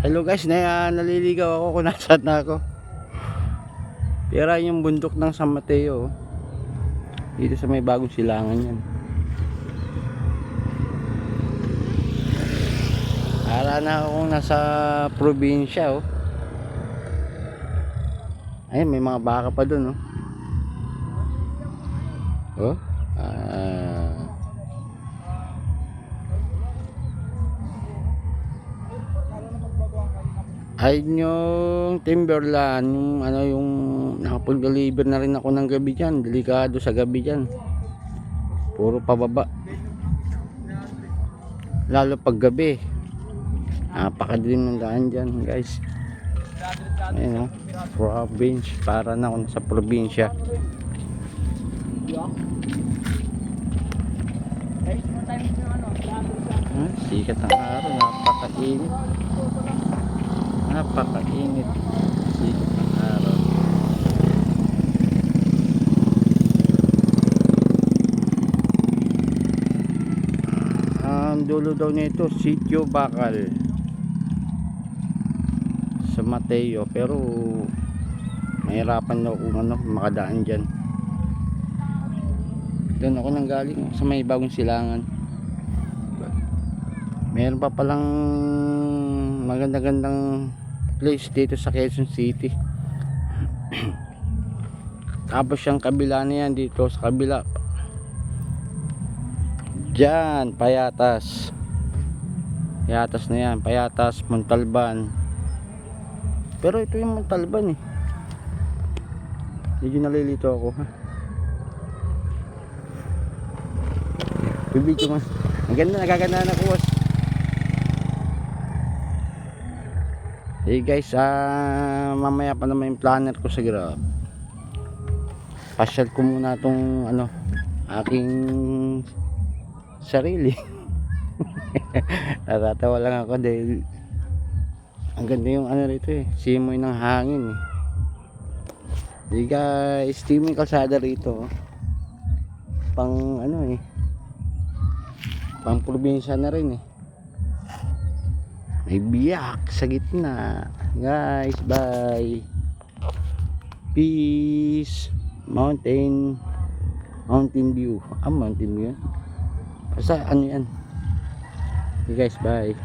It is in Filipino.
Hello guys, naliligaw ako kung nasaan na ako. Pero yung bundok ng San Mateo, dito sa may bagong silangan yan. Para na akong nasa probinsya oh. Ayun, may mga baka pa dun oh. Oh. Ayun yung Timberland, yung ano, yung nakapag-deliver na rin ako ng gabi dyan. Delikado sa gabi dyan, puro pababa, lalo pag gabi. Napakadilim ng daan dyan guys. Ayun o, province, para na ako sa probinsya. Sikat ng araw, napakainit. Napakainit, sikat ng araw. Ang dulo daw nito, Sitio Bakal sa Mateo, pero mahirapan daw kung ano, makadaan dyan. Doon ako nang galing sa may bagong silangan. Meron pa palang maganda-gandang place dito sa Quezon City. Tapos yung kabila na yan, dito sa kabila dyan, Payatas na yan, Payatas, Montalban. Pero ito yung Montalban eh. Medyo nalilito ako ha. Bibidyo mo. Ang ganda, nagaganda na ko. Hey guys, mamaya pa naman yung planner ko sa Grab. Pasyal ko muna tong ano, aking sarili. Natatawa lang ako dahil ang ganda yung ano rito eh, simoy ng hangin eh. Hey guys, steaming kalsada rito. Pang ano eh, pang probinsya na rin eh. May biyak sa gitna. Guys, bye. Peace. Mountain view. Mountain view yan. Basta ano yan. Okay guys, bye.